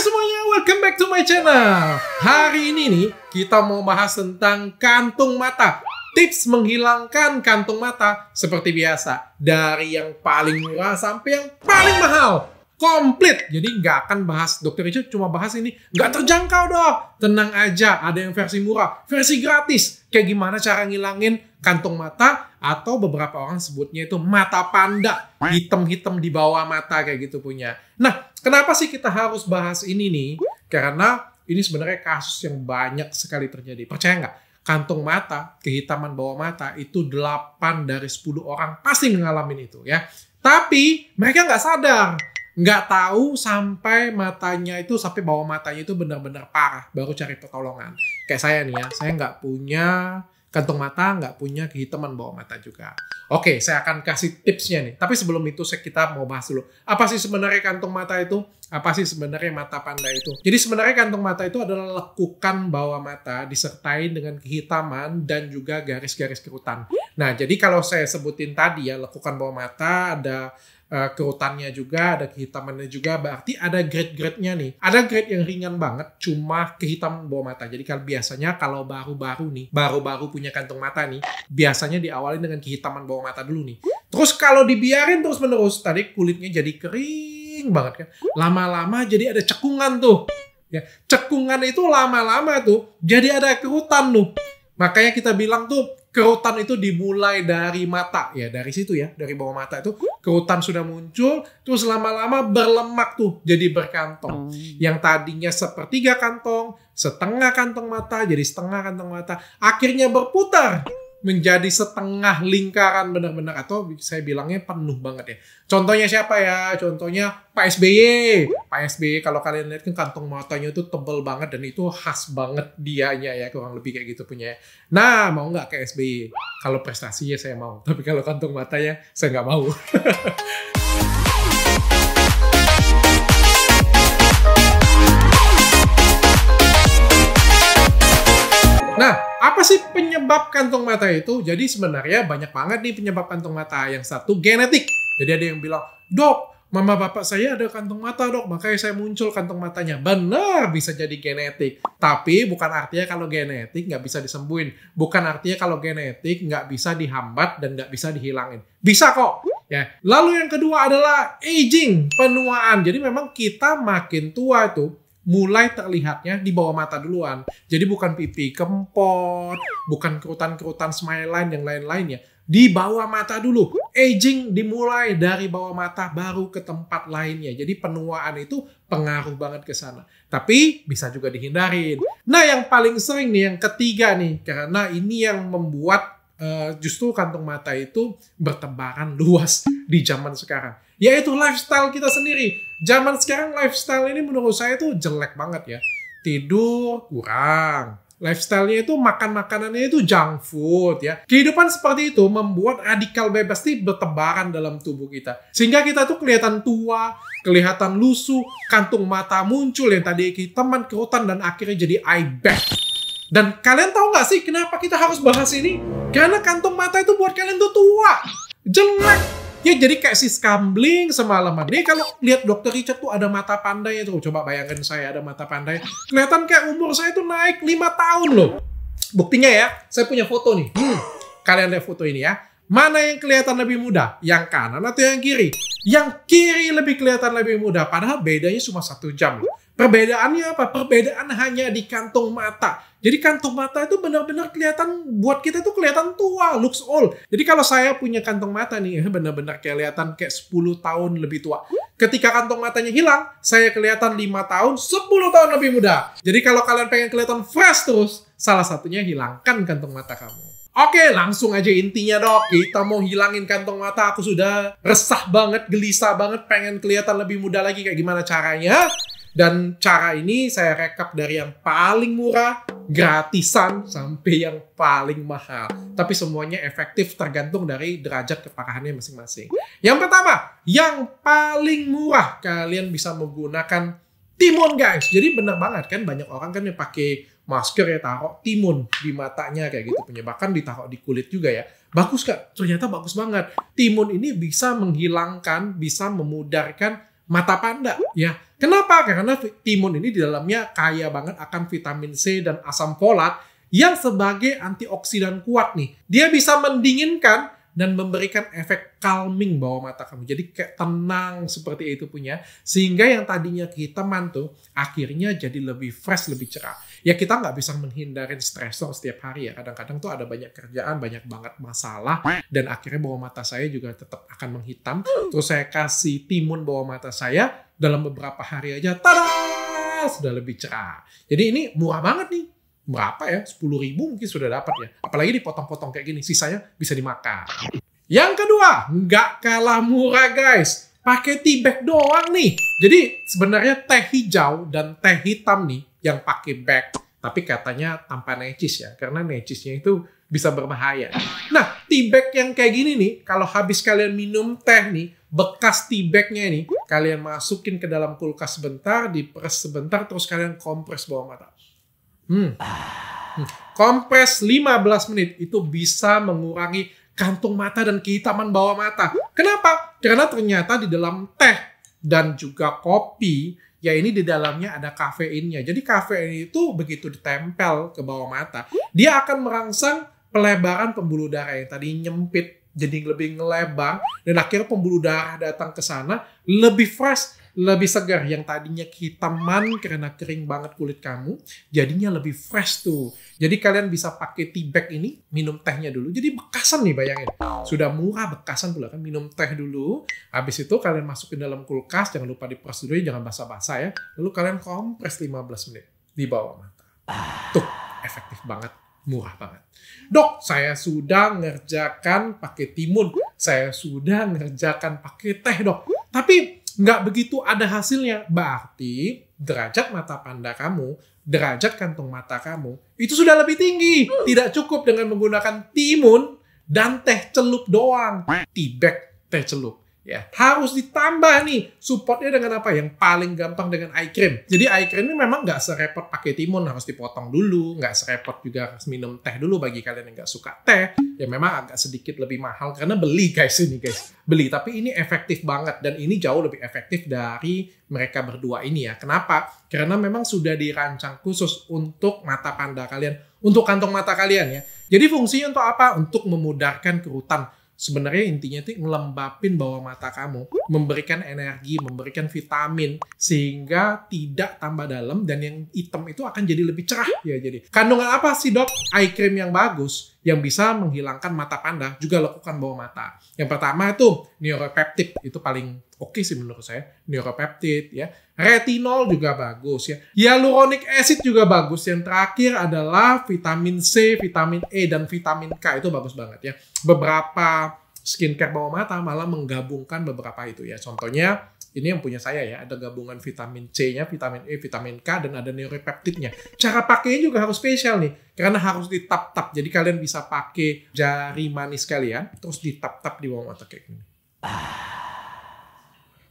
semuanya, welcome back to my channel. Hari ini nih, kita mau bahas tentang kantung mata. Tips menghilangkan kantung mata seperti biasa. Dari yang paling murah sampai yang paling mahal. Komplit. Jadi nggak akan bahas, Dokter Richard cuma bahas ini. Nggak terjangkau dong. Tenang aja, ada yang versi murah, versi gratis. Kayak gimana cara ngilangin kantung mata, atau beberapa orang sebutnya itu mata panda. Hitam-hitam di bawah mata kayak gitu punya. Nah, kenapa sih kita harus bahas ini nih? Karena ini sebenarnya kasus yang banyak sekali terjadi. Percaya nggak? Kantung mata, kehitaman bawah mata, itu 8 dari 10 orang pasti mengalami itu ya. Tapi mereka nggak sadar. Nggak tahu sampai matanya itu, sampai bawah matanya itu benar-benar parah. Baru cari pertolongan. Kayak saya nih ya, saya nggak punya kantung mata, nggak punya kehitaman bawah mata juga. Oke, saya akan kasih tipsnya nih. Tapi sebelum itu kita mau bahas dulu. Apa sih sebenarnya kantung mata itu? Apa sih sebenarnya mata panda itu? Jadi sebenarnya kantung mata itu adalah lekukan bawah mata disertai dengan kehitaman dan juga garis-garis kerutan. Nah, jadi kalau saya sebutin tadi ya, lekukan bawah mata, ada kerutannya juga, ada kehitamannya juga, berarti ada grade-grade-nya nih. Ada grade yang ringan banget, cuma kehitaman bawah mata. Jadi biasanya kalau baru-baru punya kantung mata nih, biasanya diawali dengan kehitaman bawah mata dulu nih. Terus kalau dibiarin terus-menerus, tadi kulitnya jadi kering banget kan. Lama-lama jadi ada cekungan tuh. Ya, cekungan itu lama-lama tuh jadi ada kerutan tuh. Makanya kita bilang tuh kerutan itu dimulai dari mata, ya dari situ ya, dari bawah mata itu kerutan sudah muncul, terus lama-lama berlemak tuh, jadi berkantong. Yang tadinya sepertiga kantong, setengah kantong mata, jadi setengah kantong mata, akhirnya berputar menjadi setengah lingkaran benar-benar, atau saya bilangnya penuh banget ya. Contohnya siapa ya? Contohnya Pak SBY. Pak SBY kalau kalian lihat kan kantong matanya itu tebal banget dan itu khas banget dianya ya, kurang lebih kayak gitu punya. Nah, mau nggak kayak SBY? Kalau prestasinya saya mau, tapi kalau kantong matanya saya nggak mau. Nah, apa sih penyebab kantung mata itu? Jadi sebenarnya banyak banget nih penyebab kantung mata. Yang satu genetik. Jadi ada yang bilang, "Dok, mama bapak saya ada kantung mata dok, makanya saya muncul kantung matanya." Benar, bisa jadi genetik. Tapi bukan artinya kalau genetik nggak bisa disembuhin. Bukan artinya kalau genetik nggak bisa dihambat dan nggak bisa dihilangin. Bisa kok. Ya. Lalu yang kedua adalah aging, penuaan. Jadi memang kita makin tua tuh, mulai terlihatnya di bawah mata duluan. Jadi bukan pipi kempot, bukan kerutan-kerutan smile line yang lain-lainnya. Di bawah mata dulu. Aging dimulai dari bawah mata baru ke tempat lainnya. Jadi penuaan itu pengaruh banget ke sana. Tapi bisa juga dihindarin. Nah, yang paling sering nih, yang ketiga nih. Karena ini yang membuat justru kantung mata itu bertebaran luas di zaman sekarang. Yaitu lifestyle kita sendiri. Zaman sekarang lifestyle ini menurut saya tuh jelek banget ya. Tidur kurang. Lifestyle-nya itu makan makanannya itu junk food ya. Kehidupan seperti itu membuat radikal bebas ini bertebaran dalam tubuh kita. Sehingga kita tuh kelihatan tua, kelihatan lusuh, kantung mata muncul yang tadi kehitaman, kerutan, dan akhirnya jadi eye bag. Dan kalian tahu nggak sih kenapa kita harus bahas ini? Karena kantung mata itu buat kalian tuh tua. Jelek. Ya jadi kayak si Scambling semalaman. Nih kalau lihat Dokter Richard tuh ada mata pandai tuh. Coba bayangkan saya ada mata pandai. Kelihatan kayak umur saya tuh naik 5 tahun loh. Buktinya ya, saya punya foto nih. Kalian lihat foto ini ya. Mana yang kelihatan lebih muda? Yang kanan atau yang kiri? Yang kiri lebih kelihatan lebih muda. Padahal bedanya cuma 1 jam loh. Perbedaannya apa? Perbedaan hanya di kantung mata. Jadi kantung mata itu benar-benar kelihatan, buat kita tuh kelihatan tua, looks old. Jadi kalau saya punya kantung mata nih, benar-benar kelihatan kayak 10 tahun lebih tua. Ketika kantung matanya hilang, saya kelihatan 5 tahun, 10 tahun lebih muda. Jadi kalau kalian pengen kelihatan fresh terus, salah satunya hilangkan kantung mata kamu. Oke, langsung aja intinya dok. Kita mau hilangin kantung mata. Aku sudah resah banget, gelisah banget, pengen kelihatan lebih muda lagi. Kayak gimana caranya? Dan cara ini saya rekap dari yang paling murah, gratisan, sampai yang paling mahal. Tapi semuanya efektif tergantung dari derajat keparahannya masing-masing. Yang pertama, yang paling murah, kalian bisa menggunakan timun guys. Jadi bener banget kan, banyak orang kan yang pakai masker ya, taruh timun di matanya kayak gitu punya. Bahkan ditaruh di kulit juga ya. Bagus kak? Ternyata bagus banget. Timun ini bisa menghilangkan, bisa memudarkan mata panda. Ya, kenapa? Karena timun ini di dalamnya kaya banget akan vitamin C dan asam folat yang sebagai antioksidan kuat nih. Dia bisa mendinginkan dan memberikan efek calming bawah mata kamu. Jadi kayak tenang seperti itu punya. Sehingga yang tadinya kehitaman tuh akhirnya jadi lebih fresh, lebih cerah. Ya kita nggak bisa menghindarin stresor setiap hari ya. Kadang-kadang tuh ada banyak kerjaan, banyak banget masalah. Dan akhirnya bawah mata saya juga tetap akan menghitam. Terus saya kasih timun bawah mata saya. Dalam beberapa hari aja, tada! Sudah lebih cerah. Jadi ini murah banget nih. Berapa ya? 10.000 mungkin sudah dapat ya. Apalagi dipotong-potong kayak gini. Sisanya bisa dimakan. Yang kedua, nggak kalah murah guys. Pakai tea bag doang nih. Jadi sebenarnya teh hijau dan teh hitam nih yang pakai bag. Tapi katanya tanpa necis ya. Karena necisnya itu bisa berbahaya. Nah, tea bag yang kayak gini nih. Kalau habis kalian minum teh nih. Bekas tea bagnya ini. Kalian masukin ke dalam kulkas sebentar. Diperes sebentar. Terus kalian kompres bawah mata. Kompres 15 menit itu bisa mengurangi kantung mata dan kehitaman bawah mata. Kenapa? Karena ternyata di dalam teh dan juga kopi, ya ini di dalamnya ada kafeinnya. Jadi kafein itu begitu ditempel ke bawah mata, dia akan merangsang pelebaran pembuluh darah yang tadi nyempit jadi lebih ngelebar dan akhirnya pembuluh darah datang ke sana lebih fresh, lebih segar. Yang tadinya kehitaman karena kering banget kulit kamu, jadinya lebih fresh tuh. Jadi kalian bisa pakai tea bag ini, minum tehnya dulu. Jadi bekasan nih bayangin. Sudah murah bekasan pula kan, minum teh dulu. Habis itu kalian masukin dalam kulkas, jangan lupa diperes dulu, jangan basah-basah ya. Lalu kalian kompres 15 menit di bawah mata. Tuh, efektif banget. Murah banget. Dok, saya sudah ngerjakan pakai timun. Saya sudah ngerjakan pakai teh, dok. Tapi nggak begitu ada hasilnya. Berarti derajat mata panda kamu, derajat kantung mata kamu, itu sudah lebih tinggi. Tidak cukup dengan menggunakan timun dan teh celup doang. Tea bag teh celup. Ya, harus ditambah nih supportnya dengan apa? Yang paling gampang dengan eye cream. Jadi eye cream ini memang nggak serepot pakai timun, harus dipotong dulu, nggak serepot juga harus minum teh dulu bagi kalian yang nggak suka teh. Ya memang agak sedikit lebih mahal karena beli guys ini guys, beli. Tapi ini efektif banget dan ini jauh lebih efektif dari mereka berdua ini ya. Kenapa? Karena memang sudah dirancang khusus untuk mata panda kalian, untuk kantong mata kalian ya. Jadi fungsinya untuk apa? Untuk memudahkan kerutan. Sebenarnya intinya itu ngelembapin bawah mata kamu, memberikan energi, memberikan vitamin, sehingga tidak tambah dalam dan yang hitam itu akan jadi lebih cerah ya. Jadi kandungan apa sih dok eye cream yang bagus yang bisa menghilangkan mata panda juga lekukan bawah mata? Yang pertama itu neuropeptide, itu paling oke sih menurut saya. Neuropeptide ya, retinol juga bagus ya, hyaluronic acid juga bagus. Yang terakhir adalah vitamin C, vitamin E dan vitamin K, itu bagus banget ya. Beberapa skincare bawah mata malah menggabungkan beberapa itu ya. Contohnya ini yang punya saya ya, ada gabungan vitamin C-nya, vitamin E, vitamin K, dan ada neuropeptidnya. Cara pakainya juga harus spesial nih, karena harus ditap-tap. Jadi kalian bisa pakai jari manis kalian, terus ditap-tap di bawah mata kayak gini.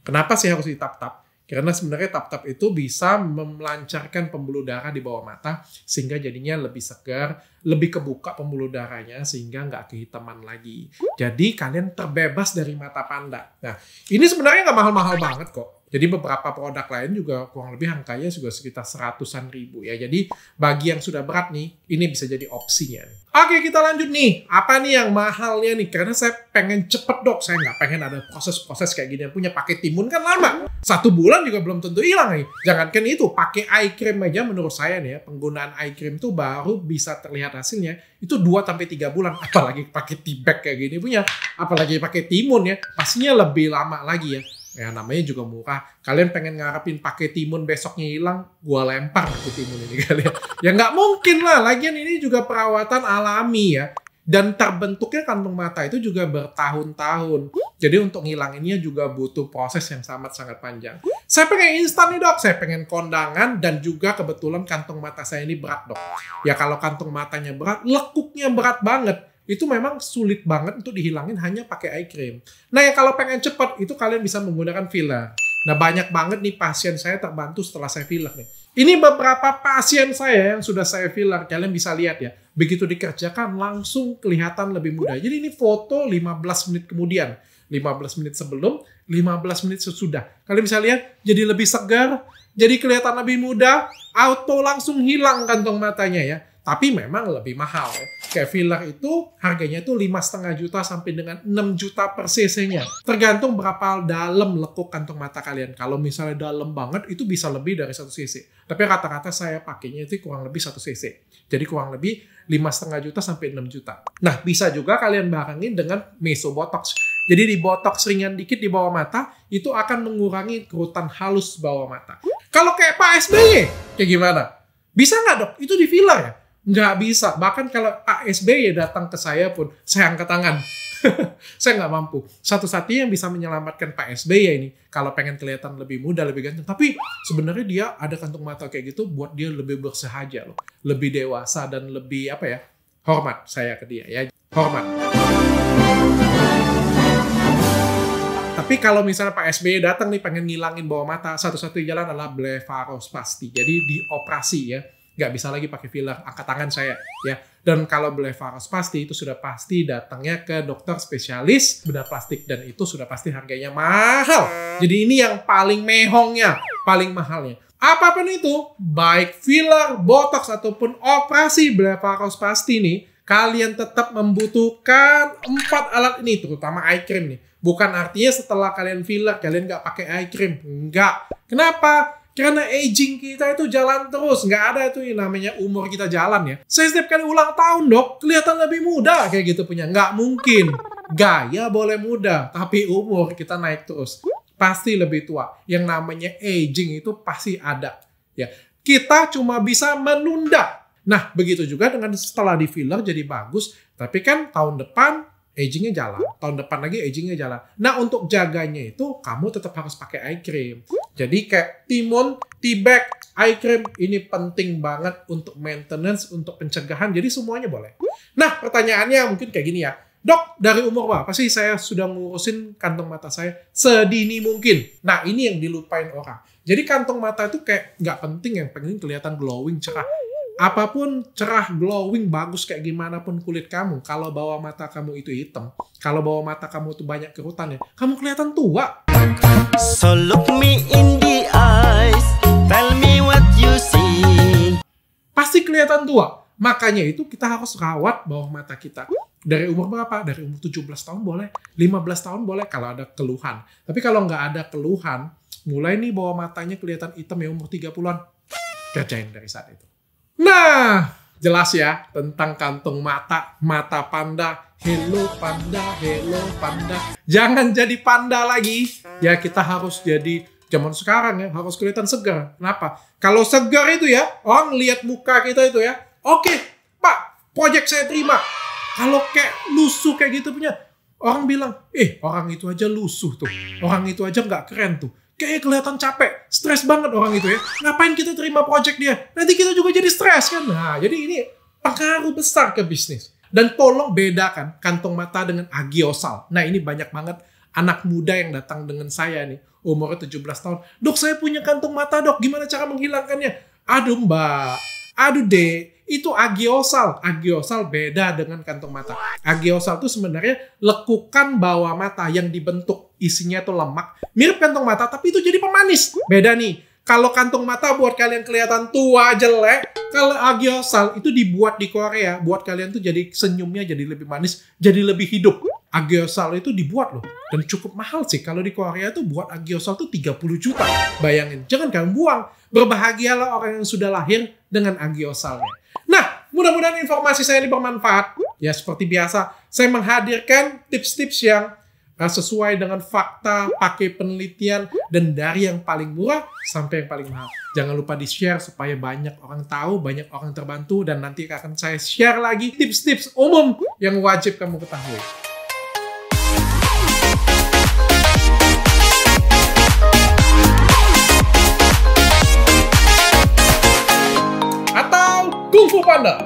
Kenapa sih harus ditap-tap? Karena sebenarnya tap-tap itu bisa melancarkan pembuluh darah di bawah mata, sehingga jadinya lebih segar, lebih kebuka pembuluh darahnya, sehingga nggak kehitaman lagi. Jadi kalian terbebas dari mata panda. Nah, ini sebenarnya nggak mahal-mahal banget kok. Jadi beberapa produk lain juga kurang lebih angkanya juga sekitar 100-an ribu ya. Jadi bagi yang sudah berat nih, ini bisa jadi opsinya. Oke, kita lanjut nih. Apa nih yang mahalnya nih? Karena saya pengen cepet dok. Saya nggak pengen ada proses-proses kayak gini. Yang punya pakai timun kan lama. 1 bulan juga belum tentu hilang nih. Jangankan itu, pakai eye cream aja menurut saya nih ya. Penggunaan eye cream tuh baru bisa terlihat hasilnya. Itu 2-3 bulan. Apalagi pakai tea bag kayak gini punya. Apalagi pakai timun ya. Pastinya lebih lama lagi ya. Ya namanya juga murah. Kalian pengen ngarepin pakai timun besoknya hilang, gua lempar pakai timun ini kalian. Ya nggak mungkin lah. Lagian ini juga perawatan alami ya. Dan terbentuknya kantung mata itu juga bertahun-tahun. Jadi untuk ngilanginnya juga butuh proses yang sangat-sangat panjang. Saya pengen instan nih dok. Saya pengen kondangan dan juga kebetulan kantung mata saya ini berat dok. Ya kalau kantung matanya berat, lekuknya berat banget. Itu memang sulit banget untuk dihilangin hanya pakai eye cream. Nah ya kalau pengen cepat itu kalian bisa menggunakan filler. Nah banyak banget nih pasien saya terbantu setelah saya filler nih. Ini beberapa pasien saya yang sudah saya filler. Kalian bisa lihat ya. Begitu dikerjakan langsung kelihatan lebih mudah. Jadi ini foto 15 menit kemudian. 15 menit sebelum, 15 menit sesudah. Kalian bisa lihat, jadi lebih segar, jadi kelihatan lebih muda, auto langsung hilang kantong matanya ya. Tapi memang lebih mahal ya. Kayak filler itu harganya itu 5,5 juta sampai dengan 6 juta per cc-nya. Tergantung berapa dalam lekuk kantong mata kalian. Kalau misalnya dalam banget itu bisa lebih dari 1 cc. Tapi rata-rata saya pakainya itu kurang lebih 1 cc. Jadi kurang lebih 5,5 juta sampai 6 juta. Nah, bisa juga kalian barengin dengan meso botox. Jadi di botox ringan dikit di bawah mata, itu akan mengurangi kerutan halus bawah mata. Kalau kayak Pak SBY, kayak gimana? Bisa nggak dok? Itu di filler ya? Nggak bisa. Bahkan kalau Pak SBY datang ke saya pun, saya angkat tangan. Saya nggak mampu. Satu-satunya yang bisa menyelamatkan Pak SBY ini, kalau pengen kelihatan lebih muda, lebih ganteng. Tapi sebenarnya dia ada kantung mata kayak gitu buat dia lebih bersahaja loh. Lebih dewasa dan lebih apa ya, hormat saya ke dia ya. Hormat. Tapi kalau misalnya Pak SBY datang nih pengen ngilangin bawah mata, satu-satunya jalan adalah blefarospasti. Jadi dioperasi ya. Nggak bisa lagi pakai filler, angkat tangan saya ya. Dan kalau blefarospasti itu sudah pasti datangnya ke dokter spesialis bedah plastik dan itu sudah pasti harganya mahal. Jadi ini yang paling mehongnya, paling mahalnya. Apapun itu, baik filler, botox ataupun operasi blefarospasti nih, kalian tetap membutuhkan 4 alat ini, terutama eye cream nih. Bukan artinya setelah kalian filler, kalian nggak pakai eye cream. Enggak. Kenapa? Karena aging kita itu jalan terus. Nggak ada itu yang namanya umur kita jalan ya. Saya setiap kali ulang tahun dok, kelihatan lebih muda kayak gitu punya. Nggak mungkin. Gaya boleh muda, tapi umur kita naik terus. Pasti lebih tua. Yang namanya aging itu pasti ada. Ya, kita cuma bisa menunda. Nah, begitu juga dengan setelah di filler jadi bagus. Tapi kan tahun depan agingnya jalan. Tahun depan lagi agingnya jalan. Nah, untuk jaganya itu kamu tetap harus pakai eye cream. Jadi kayak timun, tea bag, eye cream ini penting banget untuk maintenance, untuk pencegahan. Jadi semuanya boleh. Nah, pertanyaannya mungkin kayak gini ya. Dok, dari umur berapa sih saya sudah ngurusin kantong mata saya sedini mungkin? Nah, ini yang dilupain orang. Jadi kantong mata itu kayak nggak penting, yang penting kelihatan glowing, cerah. Apapun cerah, glowing, bagus kayak gimana pun kulit kamu, kalau bawah mata kamu itu hitam, kalau bawah mata kamu itu banyak kerutan ya, kamu kelihatan tua. So look me in the eyes, tell me what you see. Pasti kelihatan tua. Makanya itu kita harus rawat bawah mata kita. Dari umur berapa? Dari umur 17 tahun boleh, 15 tahun boleh kalau ada keluhan. Tapi kalau nggak ada keluhan, mulai nih bawah matanya kelihatan hitam ya umur 30-an, kerjain dari saat itu. Nah, jelas ya tentang kantong mata, mata panda. Hello panda, hello panda. Jangan jadi panda lagi. Ya kita harus jadi zaman sekarang ya, harus kelihatan segar. Kenapa? Kalau segar itu ya, orang lihat muka kita itu ya, oke, Pak, proyek saya terima. Kalau kayak lusuh kayak gitu punya, orang bilang, orang itu aja lusuh tuh. Orang itu aja nggak keren tuh. Kayaknya kelihatan capek, stres banget orang itu ya. Ngapain kita terima project dia? Nanti kita juga jadi stres kan? Nah, jadi ini pengaruh besar ke bisnis. Dan tolong bedakan kantong mata dengan agiosal. Nah, ini banyak banget anak muda yang datang dengan saya nih. Umurnya 17 tahun. Dok, saya punya kantong mata dok. Gimana cara menghilangkannya? Aduh mbak, aduh dek. Itu agiosal. Agiosal beda dengan kantong mata. Agiosal itu sebenarnya lekukan bawah mata yang dibentuk. Isinya itu lemak. Mirip kantong mata, tapi itu jadi pemanis. Beda nih. Kalau kantong mata buat kalian kelihatan tua, jelek. Kalau agiosal itu dibuat di Korea. Buat kalian tuh jadi senyumnya jadi lebih manis, jadi lebih hidup. Agiosal itu dibuat loh. Dan cukup mahal sih. Kalau di Korea tuh buat agiosal tuh 30 juta. Bayangin. Jangan kalian buang. Berbahagialah orang yang sudah lahir dengan agiosalnya. Nah, mudah-mudahan informasi saya ini bermanfaat. Ya, seperti biasa, saya menghadirkan tips-tips yang sesuai dengan fakta, pakai penelitian, dan dari yang paling murah sampai yang paling mahal. Jangan lupa di-share supaya banyak orang tahu, banyak orang terbantu, dan nanti akan saya share lagi tips-tips umum yang wajib kamu ketahui. Atau Kung Fu Panda.